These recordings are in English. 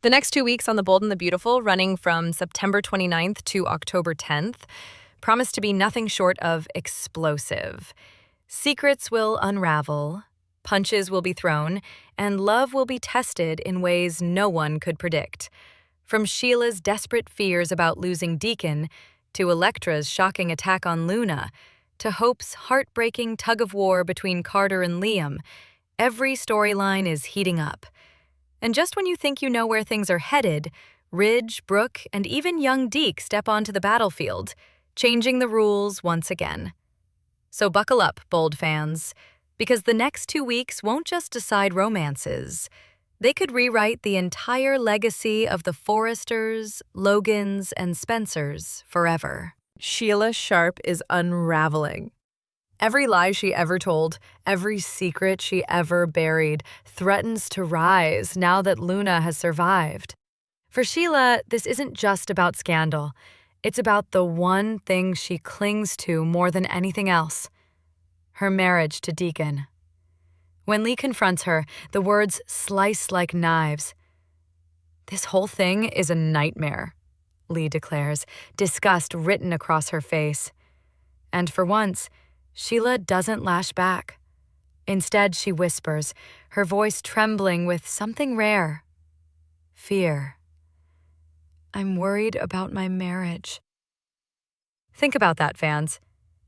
The next 2 weeks on The Bold and the Beautiful, running from September 29th to October 10th, promise to be nothing short of explosive. Secrets will unravel, punches will be thrown, and love will be tested in ways no one could predict. From Sheila's desperate fears about losing Deacon, to Elektra's shocking attack on Luna, to Hope's heartbreaking tug-of-war between Carter and Liam, every storyline is heating up. And just when you think you know where things are headed, Ridge, Brooke, and even young Deke step onto the battlefield, changing the rules once again. So buckle up, Bold fans, because the next 2 weeks won't just decide romances. They could rewrite the entire legacy of the Forresters, Logans, and Spencers forever. Sheila Sharp is unraveling. Every lie she ever told, every secret she ever buried, threatens to rise now that Luna has survived. For Sheila, this isn't just about scandal. It's about the one thing she clings to more than anything else: her marriage to Deacon. When Lee confronts her, the words slice like knives. "This whole thing is a nightmare," Lee declares, disgust written across her face. And for once, Sheila doesn't lash back. Instead, she whispers, her voice trembling with something rare: fear. "I'm worried about my marriage." Think about that, fans.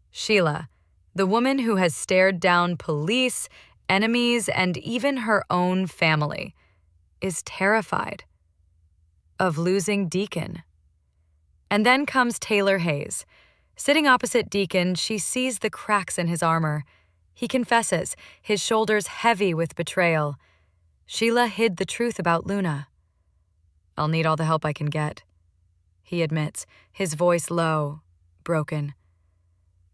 Sheila, the woman who has stared down police, enemies, and even her own family, is terrified of losing Deacon. And then comes Taylor Hayes. Sitting opposite Deacon, she sees the cracks in his armor. He confesses, his shoulders heavy with betrayal. Sheila hid the truth about Luna. "I'll need all the help I can get," he admits, his voice low, broken.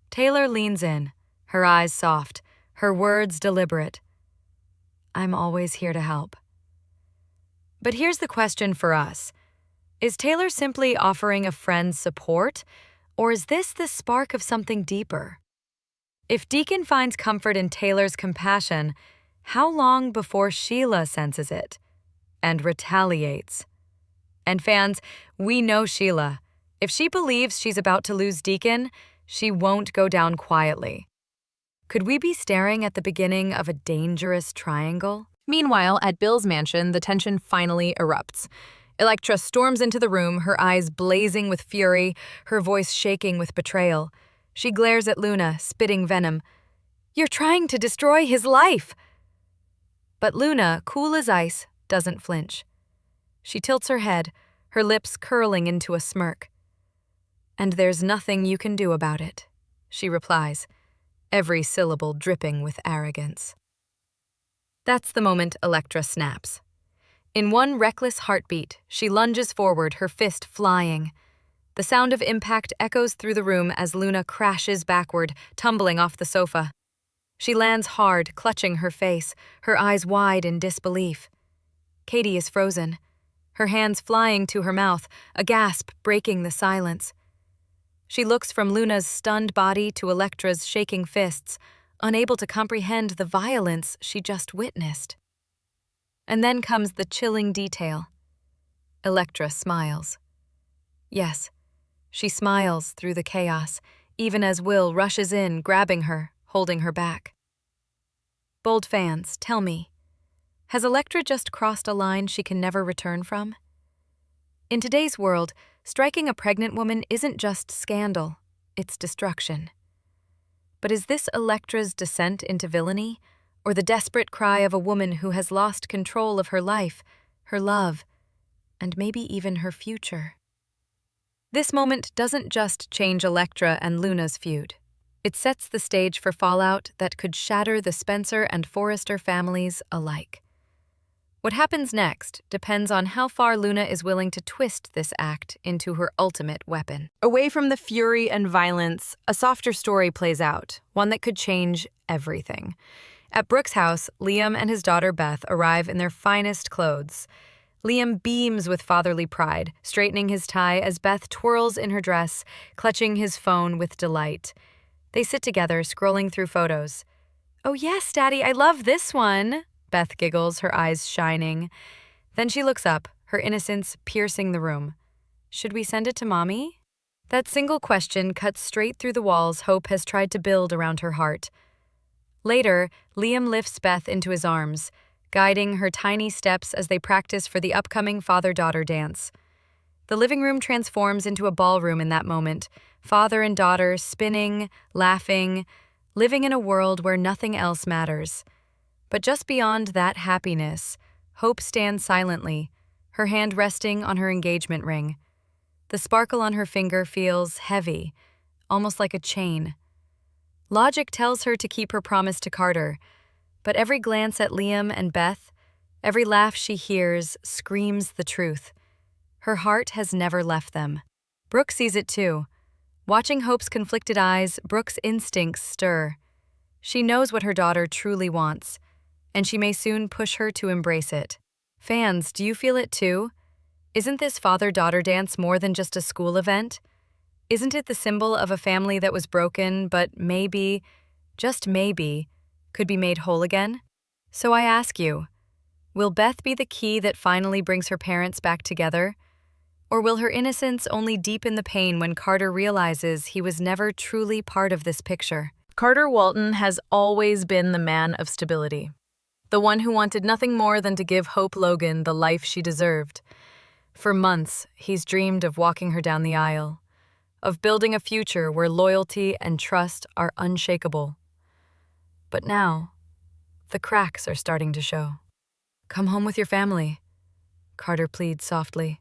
Taylor leans in, her eyes soft, her words deliberate. "I'm always here to help." But here's the question for us. Is Taylor simply offering a friend's support, or is this the spark of something deeper? If Deacon finds comfort in Taylor's compassion, how long before Sheila senses it and retaliates? And fans, we know Sheila. If she believes she's about to lose Deacon, she won't go down quietly. Could we be staring at the beginning of a dangerous triangle? Meanwhile, at Bill's mansion, the tension finally erupts. Elektra storms into the room, her eyes blazing with fury, her voice shaking with betrayal. She glares at Luna, spitting venom. "You're trying to destroy his life!" But Luna, cool as ice, doesn't flinch. She tilts her head, her lips curling into a smirk. "And there's nothing you can do about it," she replies, every syllable dripping with arrogance. That's the moment Elektra snaps. In one reckless heartbeat, she lunges forward, her fist flying. The sound of impact echoes through the room as Luna crashes backward, tumbling off the sofa. She lands hard, clutching her face, her eyes wide in disbelief. Katie is frozen, her hands flying to her mouth, a gasp breaking the silence. She looks from Luna's stunned body to Elektra's shaking fists, unable to comprehend the violence she just witnessed. And then comes the chilling detail. Elektra smiles. Yes, she smiles through the chaos, even as Will rushes in, grabbing her, holding her back. Bold fans, tell me, has Elektra just crossed a line she can never return from? In today's world, striking a pregnant woman isn't just scandal, it's destruction. But is this Elektra's descent into villainy, or the desperate cry of a woman who has lost control of her life, her love, and maybe even her future? This moment doesn't just change Elektra and Luna's feud. It sets the stage for fallout that could shatter the Spencer and Forrester families alike. What happens next depends on how far Luna is willing to twist this act into her ultimate weapon. Away from the fury and violence, a softer story plays out, one that could change everything. At Brooke's house, Liam and his daughter Beth arrive in their finest clothes. Liam beams with fatherly pride, straightening his tie as Beth twirls in her dress, clutching his phone with delight. They sit together, scrolling through photos. "Oh yes, Daddy, I love this one," Beth giggles, her eyes shining. Then she looks up, her innocence piercing the room. Should we send it to Mommy? That single question cuts straight through the walls Hope has tried to build around her heart. Later, Liam lifts Beth into his arms, guiding her tiny steps as they practice for the upcoming father-daughter dance. The living room transforms into a ballroom in that moment, father and daughter spinning, laughing, living in a world where nothing else matters. But just beyond that happiness, Hope stands silently, her hand resting on her engagement ring. The sparkle on her finger feels heavy, almost like a chain. Logic tells her to keep her promise to Carter, but every glance at Liam and Beth, every laugh she hears, screams the truth. Her heart has never left them. Brooke sees it too. Watching Hope's conflicted eyes, Brooke's instincts stir. She knows what her daughter truly wants, and she may soon push her to embrace it. Fans, do you feel it too? Isn't this father-daughter dance more than just a school event? Isn't it the symbol of a family that was broken, but maybe, just maybe, could be made whole again? So I ask you, will Beth be the key that finally brings her parents back together? Or will her innocence only deepen the pain when Carter realizes he was never truly part of this picture? Carter Walton has always been the man of stability, the one who wanted nothing more than to give Hope Logan the life she deserved. For months, he's dreamed of walking her down the aisle, of building a future where loyalty and trust are unshakable. But now, the cracks are starting to show. Come home with your family, Carter pleads softly.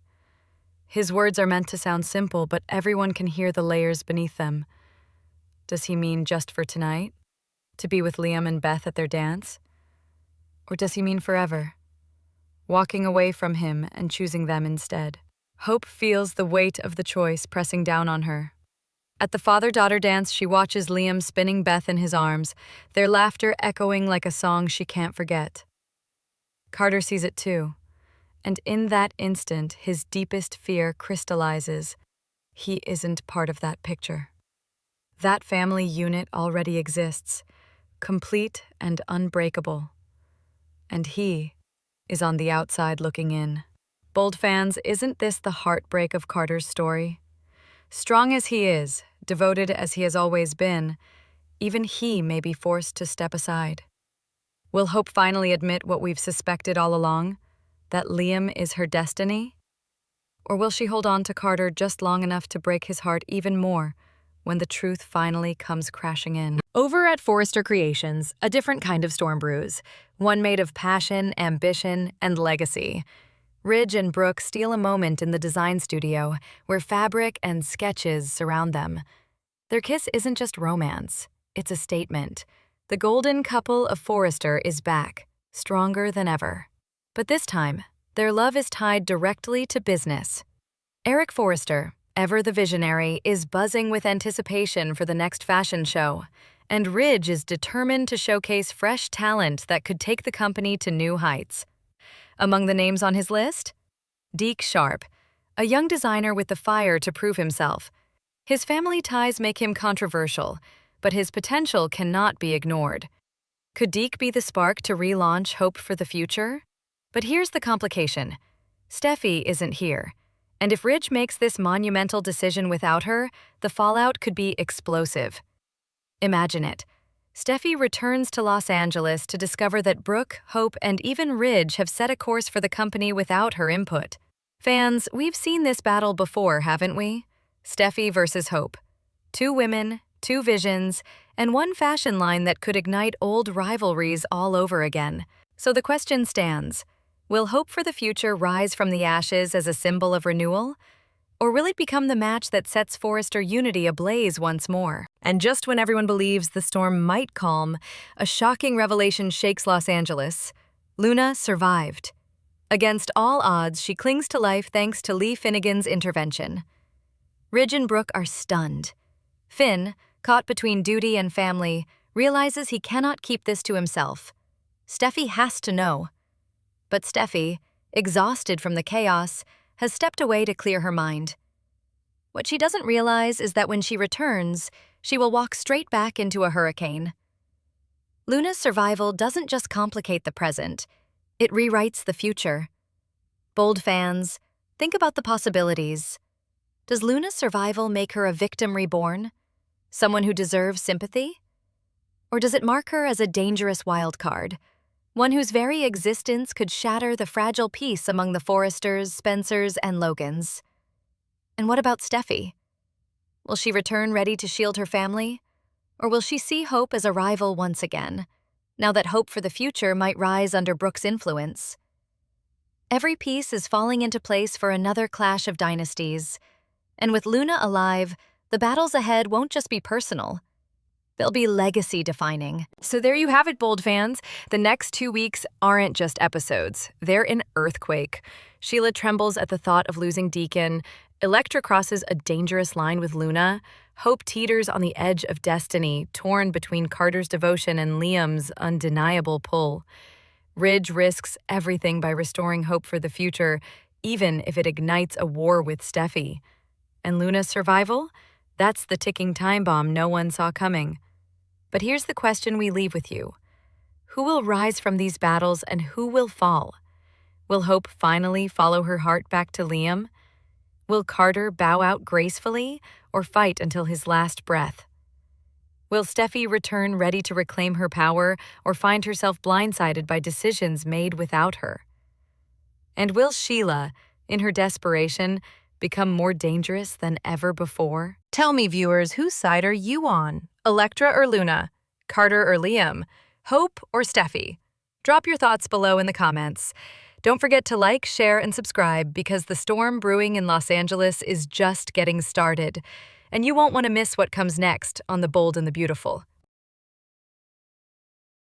His words are meant to sound simple, but everyone can hear the layers beneath them. Does he mean just for tonight? To be with Liam and Beth at their dance? Or does he mean forever? Walking away from him and choosing them instead. Hope feels the weight of the choice pressing down on her. At the father-daughter dance, she watches Liam spinning Beth in his arms, their laughter echoing like a song she can't forget. Carter sees it too, and in that instant, his deepest fear crystallizes. He isn't part of that picture. That family unit already exists, complete and unbreakable. And he is on the outside looking in. Bold fans, isn't this the heartbreak of Carter's story? Strong as he is, devoted as he has always been, even he may be forced to step aside. Will Hope finally admit what we've suspected all along, that Liam is her destiny? Or will she hold on to Carter just long enough to break his heart even more when the truth finally comes crashing in? Over at Forrester Creations, a different kind of storm brews, one made of passion, ambition, and legacy. Ridge and Brooke steal a moment in the design studio where fabric and sketches surround them. Their kiss isn't just romance, it's a statement. The golden couple of Forrester is back, stronger than ever. But this time, their love is tied directly to business. Eric Forrester, ever the visionary, is buzzing with anticipation for the next fashion show, and Ridge is determined to showcase fresh talent that could take the company to new heights. Among the names on his list? Deke Sharp, a young designer with the fire to prove himself. His family ties make him controversial, but his potential cannot be ignored. Could Deke be the spark to relaunch Hope for the future? But here's the complication. Steffi isn't here, and if Ridge makes this monumental decision without her, the fallout could be explosive. Imagine it. Steffi returns to Los Angeles to discover that Brooke, Hope, and even Ridge have set a course for the company without her input. Fans, we've seen this battle before, haven't we? Steffi versus Hope. 2 women, 2 visions, and 1 fashion line that could ignite old rivalries all over again. So the question stands. Will Hope for the future rise from the ashes as a symbol of renewal? Or will it become the match that sets Forrester Unity ablaze once more? And just when everyone believes the storm might calm, a shocking revelation shakes Los Angeles. Luna survived. Against all odds, she clings to life thanks to Lee Finnegan's intervention. Ridge and Brooke are stunned. Finn, caught between duty and family, realizes he cannot keep this to himself. Steffi has to know. But Steffi, exhausted from the chaos, has stepped away to clear her mind. What she doesn't realize is that when she returns, she will walk straight back into a hurricane. Luna's survival doesn't just complicate the present, it rewrites the future. Bold fans, think about the possibilities. Does Luna's survival make her a victim reborn? Someone who deserves sympathy? Or does it mark her as a dangerous wild card? One whose very existence could shatter the fragile peace among the Forresters, Spencers, and Logans. And what about Steffi? Will she return ready to shield her family? Or will she see Hope as a rival once again, now that hope for the future might rise under Brooke's influence? Every piece is falling into place for another clash of dynasties. And with Luna alive, the battles ahead won't just be personal. They'll be legacy-defining. So there you have it, Bold fans. The next 2 weeks aren't just episodes. They're an earthquake. Sheila trembles at the thought of losing Deacon. Elektra crosses a dangerous line with Luna. Hope teeters on the edge of destiny, torn between Carter's devotion and Liam's undeniable pull. Ridge risks everything by restoring hope for the future, even if it ignites a war with Steffi. And Luna's survival? That's the ticking time bomb no one saw coming. But here's the question we leave with you. Who will rise from these battles and who will fall? Will Hope finally follow her heart back to Liam? Will Carter bow out gracefully or fight until his last breath? Will Steffi return ready to reclaim her power or find herself blindsided by decisions made without her? And will Sheila, in her desperation, become more dangerous than ever before? Tell me, viewers, whose side are you on? Elektra or Luna? Carter or Liam? Hope or Steffi? Drop your thoughts below in the comments. Don't forget to like, share, and subscribe because the storm brewing in Los Angeles is just getting started. And you won't want to miss what comes next on The Bold and the Beautiful.